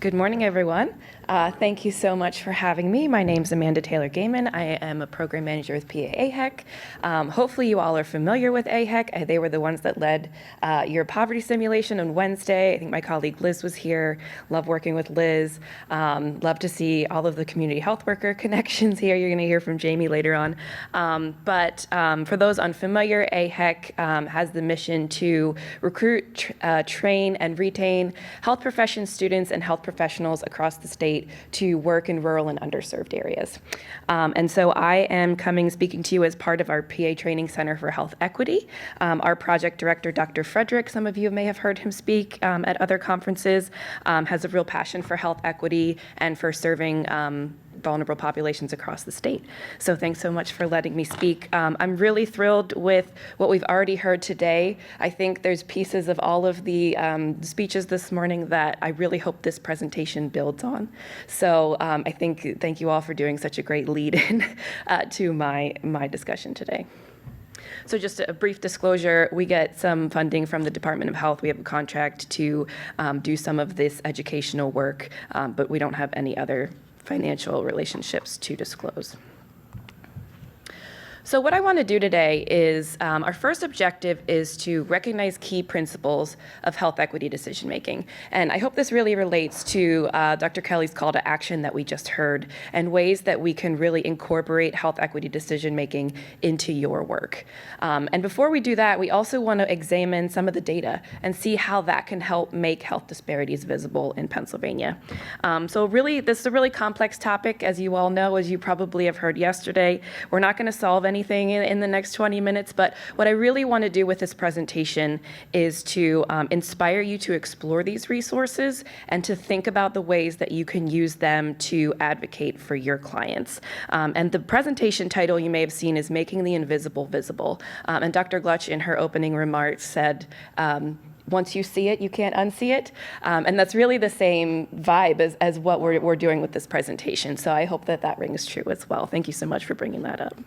Good morning, everyone. Thank you so much for having me. My name is Amanda Taylor Gehman. I am a program manager with PA AHEC. Hopefully you all are familiar with AHEC. They were the ones that led your poverty simulation on Wednesday. I think my colleague Liz was here. Love working with Liz. Love to see all of the community health worker connections here. You're going to hear from Jamie later on. But for those unfamiliar, AHEC has the mission to recruit, train, and retain health profession students and health professionals across the state to work in rural and underserved areas. And so I am speaking to you as part of our PA Training Center for Health Equity. Our project director, Dr. Frederick, some of you may have heard him speak at other conferences, has a real passion for health equity and for serving vulnerable populations across the state. So thanks so much for letting me speak. I'm really thrilled with what we've already heard today. I think there's pieces of all of the speeches this morning that I really hope this presentation builds on. So thank you all for doing such a great lead-in to my discussion today. So just a brief disclosure, we get some funding from the Department of Health. We have a contract to do some of this educational work, but we don't have any other financial relationships to disclose. So what I want to do today is, our first objective is to recognize key principles of health equity decision making. And I hope this really relates to Dr. Kelly's call to action that we just heard, and ways that we can really incorporate health equity decision making into your work. And before we do that, we also want to examine some of the data and see how that can help make health disparities visible in Pennsylvania. So really, this is a really complex topic, as you all know, as you probably have heard yesterday. We're not going to solve anything in the next 20 minutes, but what I really want to do with this presentation is to inspire you to explore these resources and to think about the ways that you can use them to advocate for your clients. And the presentation title you may have seen is Making the Invisible Visible. And Dr. Glutch in her opening remarks said, once you see it, you can't unsee it. And that's really the same vibe as what we're doing with this presentation. So I hope that rings true as well. Thank you so much for bringing that up.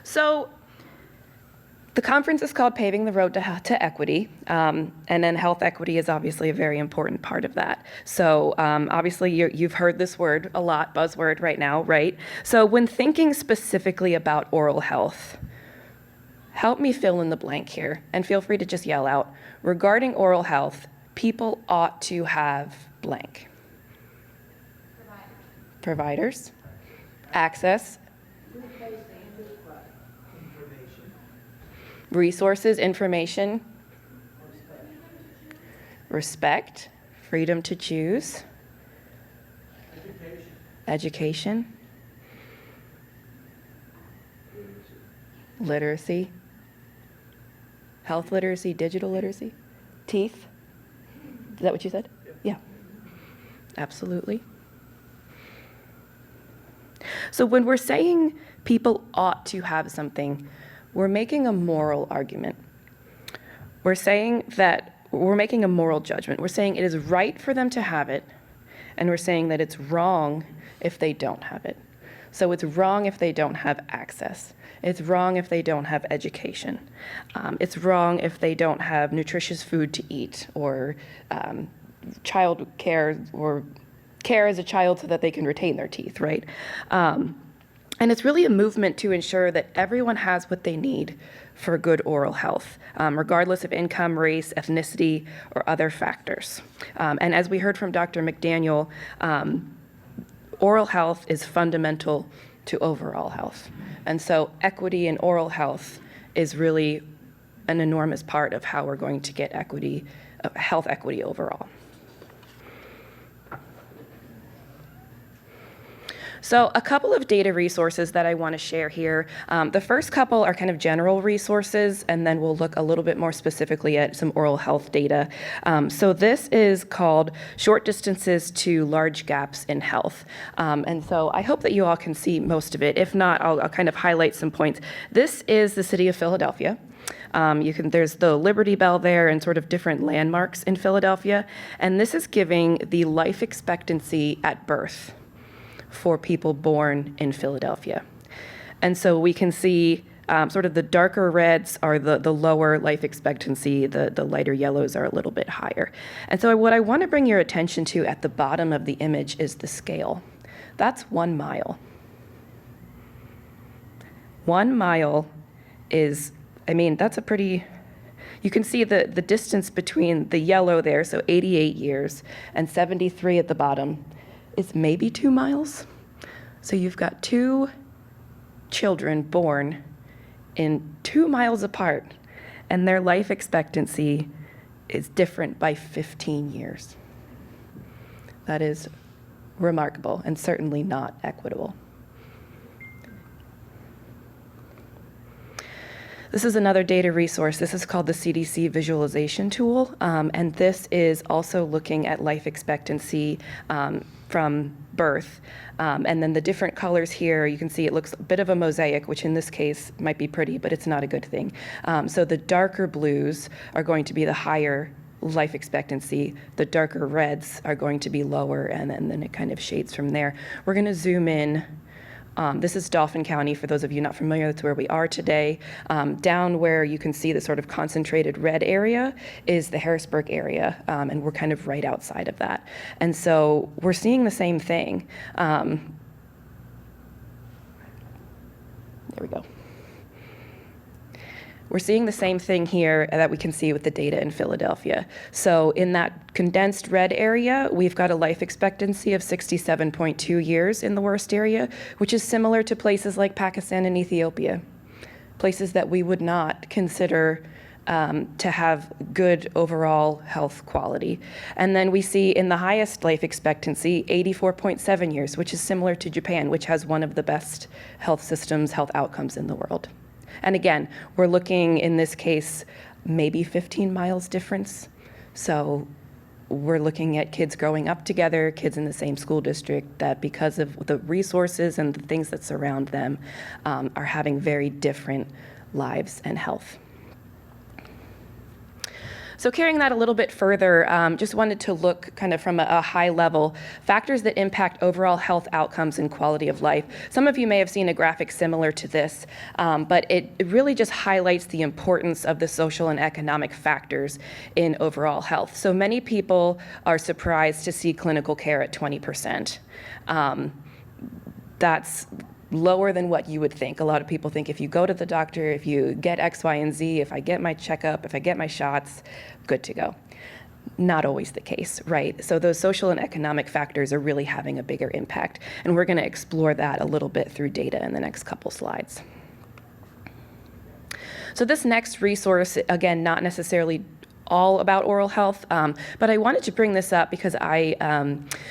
So the conference is called Paving the Road to Equity, and then health equity is obviously a very important part of that. So obviously you've heard this word a lot, buzzword right now, right? So when thinking specifically about oral health, help me fill in the blank here, and feel free to just yell out. Regarding oral health, people ought to have blank. Providers. Access. Resources, information, respect, freedom to choose, education, literacy, health literacy, digital literacy, teeth. Is that what you said? Yeah, absolutely. So when we're saying people ought to have something, we're making a moral argument. We're saying that we're making a moral judgment. We're saying it is right for them to have it, and we're saying that it's wrong if they don't have it. So it's wrong if they don't have access. It's wrong if they don't have education. It's wrong if they don't have nutritious food to eat, or child care, or care as a child so that they can retain their teeth, right? And it's really a movement to ensure that everyone has what they need for good oral health, regardless of income, race, ethnicity, or other factors. And as we heard from Dr. McDaniel, oral health is fundamental to overall health. And so equity in oral health is really an enormous part of how we're going to get equity, health equity overall. So a couple of data resources that I want to share here. The first couple are kind of general resources, and then we'll look a little bit more specifically at some oral health data. So this is called Short Distances to Large Gaps in Health. And so I hope that you all can see most of it. If not, I'll kind of highlight some points. This is the city of Philadelphia. There's the Liberty Bell there and sort of different landmarks in Philadelphia. And this is giving the life expectancy at birth for people born in Philadelphia. And so we can see sort of the darker reds are the lower life expectancy, the lighter yellows are a little bit higher. And so what I want to bring your attention to at the bottom of the image is the scale. That's 1 mile. 1 mile is, I mean, that's a pretty, you can see the distance between the yellow there, so 88 years, and 73 at the bottom is maybe 2 miles. So you've got 2 children born in 2 miles apart, and their life expectancy is different by 15 years. That is remarkable and certainly not equitable. This is another data resource. This is called the CDC visualization tool, and this is also looking at life expectancy from birth. And then the different colors here, you can see it looks a bit of a mosaic, which in this case might be pretty, but it's not a good thing. So the darker blues are going to be the higher life expectancy. The darker reds are going to be lower, and then it kind of shades from there. We're going to zoom in. This is Dauphin County, for those of you not familiar, that's where we are today. Down where you can see the sort of concentrated red area is the Harrisburg area, and we're kind of right outside of that. And so we're seeing the same thing. There we go. We're seeing the same thing here that we can see with the data in Philadelphia. So in that condensed red area, we've got a life expectancy of 67.2 years in the worst area, which is similar to places like Pakistan and Ethiopia, places that we would not consider to have good overall health quality. And then we see in the highest life expectancy, 84.7 years, which is similar to Japan, which has one of the best health systems, health outcomes in the world. And again, we're looking in this case, maybe 15 miles difference. So we're looking at kids growing up together, kids in the same school district, that because of the resources and the things that surround them are having very different lives and health. So carrying that a little bit further, just wanted to look kind of from a high level, factors that impact overall health outcomes and quality of life. Some of you may have seen a graphic similar to this, but it really just highlights the importance of the social and economic factors in overall health. So many people are surprised to see clinical care at 20%. That's lower than what you would think. A lot of people think if you go to the doctor, if you get X, Y, and Z, if I get my checkup, if I get my shots, good to go. Not always the case, right? So those social and economic factors are really having a bigger impact. And we're going to explore that a little bit through data in the next couple slides. So this next resource, again, not necessarily all about oral health, but I wanted to bring this up because I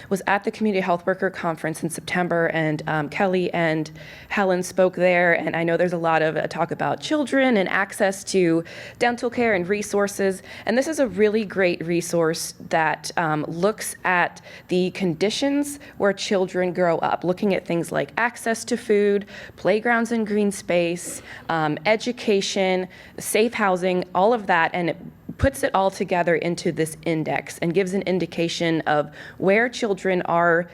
was at the Community Health Worker Conference in September, and Kelly and Helen spoke there, and I know there's a lot of talk about children and access to dental care and resources, and this is a really great resource that looks at the conditions where children grow up, looking at things like access to food, playgrounds and green space, education, safe housing, all of that, and it puts it all together into this index and gives an indication of where children are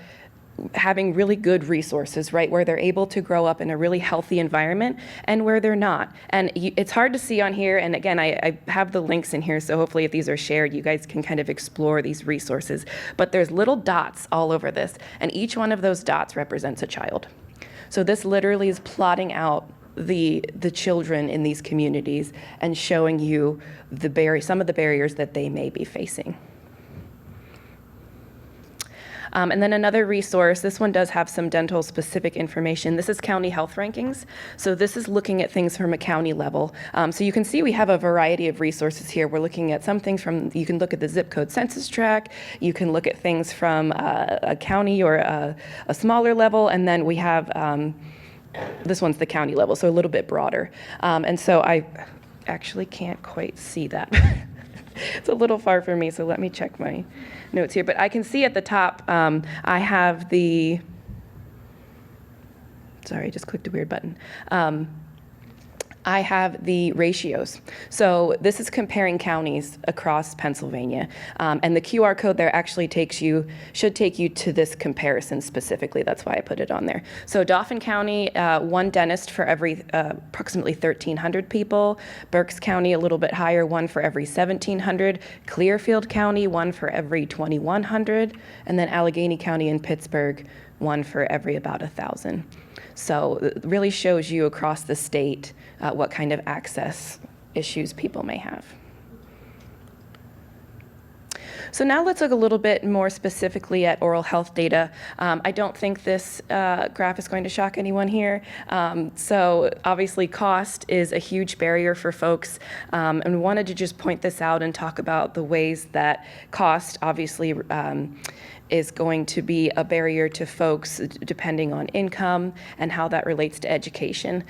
having really good resources, right, where they're able to grow up in a really healthy environment and where they're not. And it's hard to see on here, and again, I have the links in here, so hopefully if these are shared, you guys can kind of explore these resources. But there's little dots all over this, and each one of those dots represents a child. So this literally is plotting out the children in these communities and showing you some of the barriers that they may be facing. And then another resource, this one does have some dental specific information. This is county health rankings. So this is looking at things from a county level. So you can see we have a variety of resources here. We're looking at some things from, you can look at the zip code census tract, you can look at things from a county or a smaller level, and then we have this one's the county level, so a little bit broader. And so I actually can't quite see that. It's a little far for me, so let me check my notes here. But I can see at the top, I have sorry, I just clicked a weird button. I have the ratios. So this is comparing counties across Pennsylvania. And the QR code there actually should take you to this comparison specifically. That's why I put it on there. So Dauphin County, one dentist for every approximately 1,300 people. Berks County, a little bit higher, one for every 1,700. Clearfield County, one for every 2,100. And then Allegheny County and Pittsburgh, one for every about 1,000. So it really shows you across the state what kind of access issues people may have. So now let's look a little bit more specifically at oral health data. I don't think this graph is going to shock anyone here. So obviously cost is a huge barrier for folks, and wanted to just point this out and talk about the ways that cost obviously is going to be a barrier to folks depending on income and how that relates to education.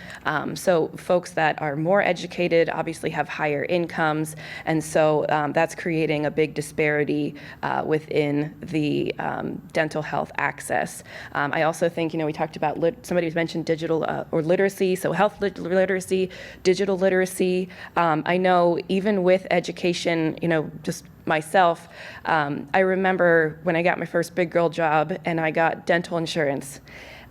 So folks that are more educated obviously have higher incomes, and so that's creating a big disparity within the dental health access. I also think, we talked about, somebody mentioned digital or literacy, so health literacy, digital literacy. I know even with education, just myself, I remember when I got my first big girl job and I got dental insurance.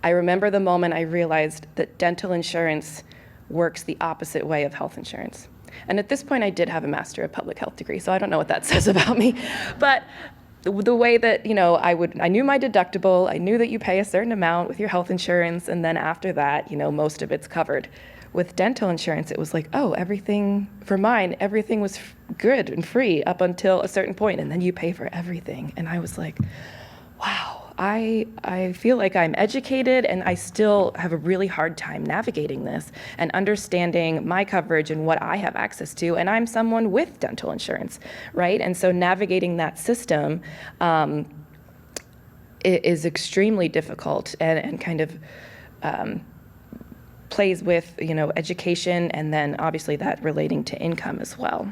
I remember the moment I realized that dental insurance works the opposite way of health insurance. And at this point, I did have a Master of Public Health degree, so I don't know what that says about me. But the way that, I knew my deductible, I knew that you pay a certain amount with your health insurance, and then after that, most of it's covered. With dental insurance, it was like, everything was good and free up until a certain point, and then you pay for everything. And I was like, wow, I feel like I'm educated, and I still have a really hard time navigating this and understanding my coverage and what I have access to, and I'm someone with dental insurance, right? And so navigating that system is extremely difficult and kind of plays with, education, and then obviously that relating to income as well.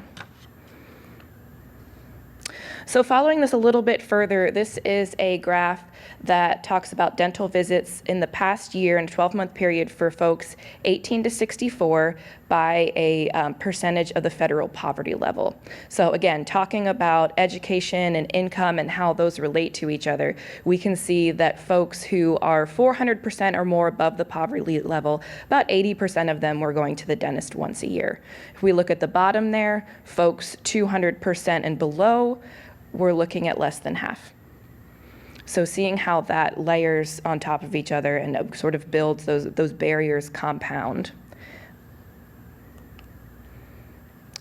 So following this a little bit further, this is a graph that talks about dental visits in the past year and 12-month period for folks 18 to 64 by a percentage of the federal poverty level. So again, talking about education and income and how those relate to each other, we can see that folks who are 400% or more above the poverty level, about 80% of them were going to the dentist once a year. If we look at the bottom there, folks 200% and below, we're looking at less than half. So seeing how that layers on top of each other and sort of builds those barriers compound.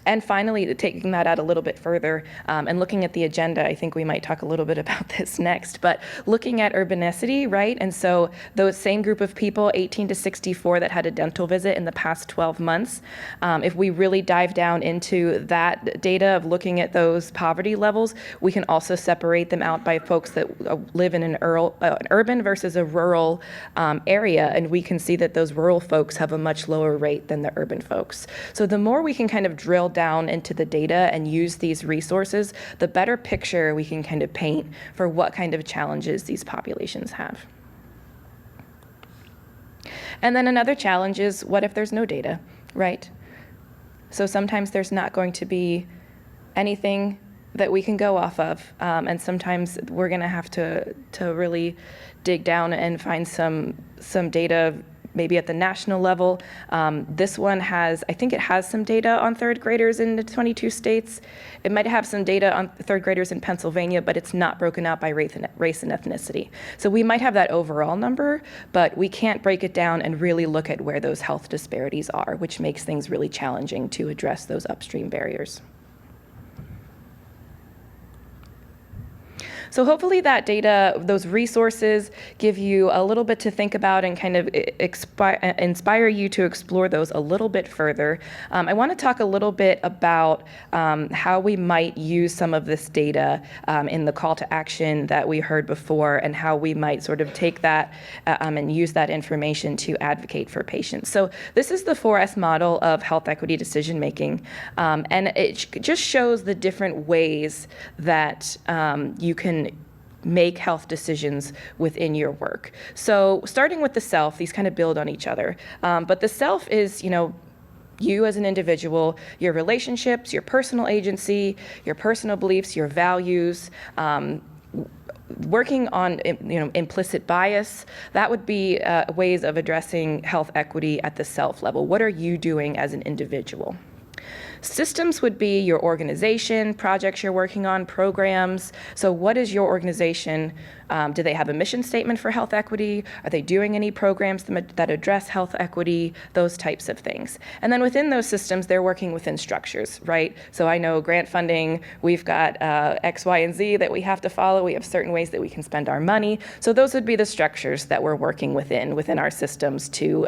And finally, taking that out a little bit further and looking at the agenda, I think we might talk a little bit about this next, but looking at urbanicity, right? And so those same group of people, 18 to 64, that had a dental visit in the past 12 months, if we really dive down into that data of looking at those poverty levels, we can also separate them out by folks that live in an urban versus a rural area, and we can see that those rural folks have a much lower rate than the urban folks. So the more we can kind of drill down into the data and use these resources, the better picture we can kind of paint for what kind of challenges these populations have. And then another challenge is, what if there's no data, right? So sometimes there's not going to be anything that we can go off of, and sometimes we're going to have to really dig down and find some data maybe at the national level. This one I think it has some data on third graders in the 22 states. It might have some data on third graders in Pennsylvania, but it's not broken out by race and ethnicity. So we might have that overall number, but we can't break it down and really look at where those health disparities are, which makes things really challenging to address those upstream barriers. So hopefully that data, those resources, give you a little bit to think about and kind of inspire you to explore those a little bit further. I want to talk a little bit about how we might use some of this data in the call to action that we heard before, and how we might sort of take that and use that information to advocate for patients. So this is the 4S model of health equity decision making, and it just shows the different ways that you can make health decisions within your work. So starting with the self, these kind of build on each other. But the self is, you as an individual, your relationships, your personal agency, your personal beliefs, your values, working on implicit bias. That would be ways of addressing health equity at the self level. What are you doing as an individual? Systems would be your organization, projects you're working on, programs. So what is your organization? Do they have a mission statement for health equity? Are they doing any programs that address health equity? Those types of things. And then within those systems, they're working within structures, right? So I know grant funding, we've got X, Y, and Z that we have to follow. We have certain ways that we can spend our money. So those would be the structures that we're working within our systems to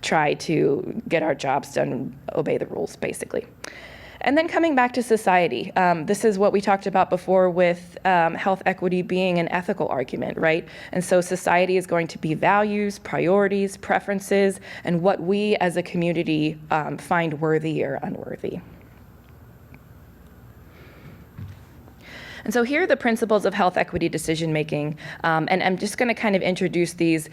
try to get our jobs done and obey the rules, basically. And then coming back to society, this is what we talked about before with health equity being an ethical argument, right? And so society is going to be values, priorities, preferences, and what we as a community find worthy or unworthy. And so here are the principles of health equity decision making. And I'm just going to kind of introduce these.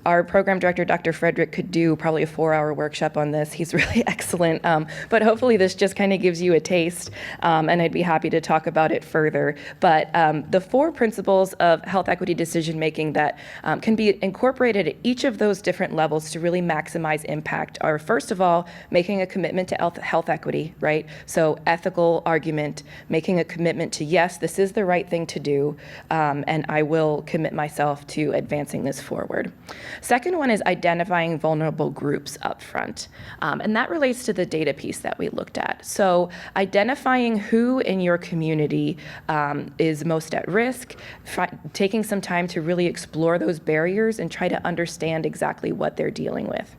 Our program director, Dr. Frederick, could do probably a 4-hour workshop on this. He's really excellent. But hopefully this just kind of gives you a taste, and I'd be happy to talk about it further. But the 4 principles of health equity decision making that can be incorporated at each of those different levels to really maximize impact are, first of all, making a commitment to health equity, right? So ethical argument, making a commitment to, yes, this is the right thing to do, and I will commit myself to advancing this forward. Second one is identifying vulnerable groups up front, and that relates to the data piece that we looked at. So identifying who in your community is most at risk, taking some time to really explore those barriers and try to understand exactly what they're dealing with.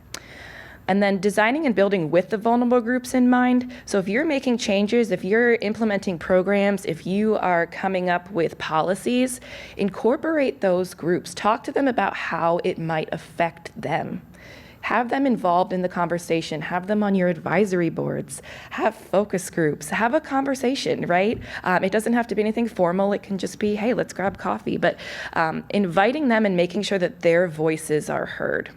And then designing and building with the vulnerable groups in mind. So if you're making changes, if you're implementing programs, if you are coming up with policies, incorporate those groups. Talk to them about how it might affect them. Have them involved in the conversation. Have them on your advisory boards. Have focus groups. Have a conversation, right? It doesn't have to be anything formal. It can just be, hey, let's grab coffee. But inviting them and making sure that their voices are heard.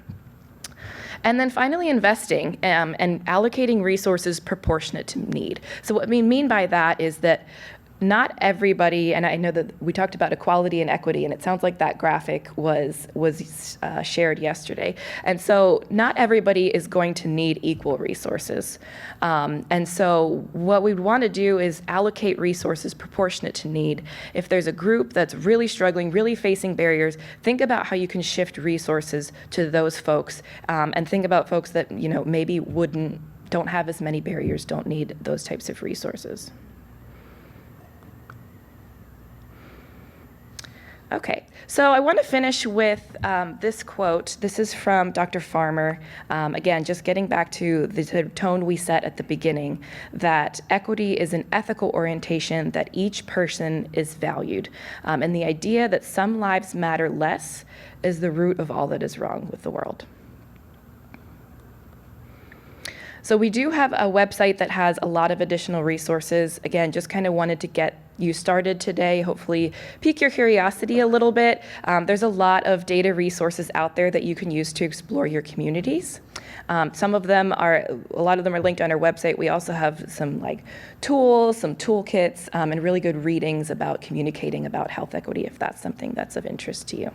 And then finally, investing and allocating resources proportionate to need. So what we mean by that is that not everybody, and I know that we talked about equality and equity, and it sounds like that graphic was shared yesterday. And so not everybody is going to need equal resources. And so what we'd want to do is allocate resources proportionate to need. If there's a group that's really struggling, really facing barriers, think about how you can shift resources to those folks, and think about folks that maybe don't have as many barriers, don't need those types of resources. Okay, so I want to finish with this quote. This is from Dr. Farmer. Again, just getting back to the tone we set at the beginning, that equity is an ethical orientation, that each person is valued. And the idea that some lives matter less is the root of all that is wrong with the world. So we do have a website that has a lot of additional resources. Again, just kind of wanted to get you started today, hopefully pique your curiosity a little bit. There's a lot of data resources out there that you can use to explore your communities. A lot of them are linked on our website. We also have some tools, some toolkits, and really good readings about communicating about health equity if that's something that's of interest to you.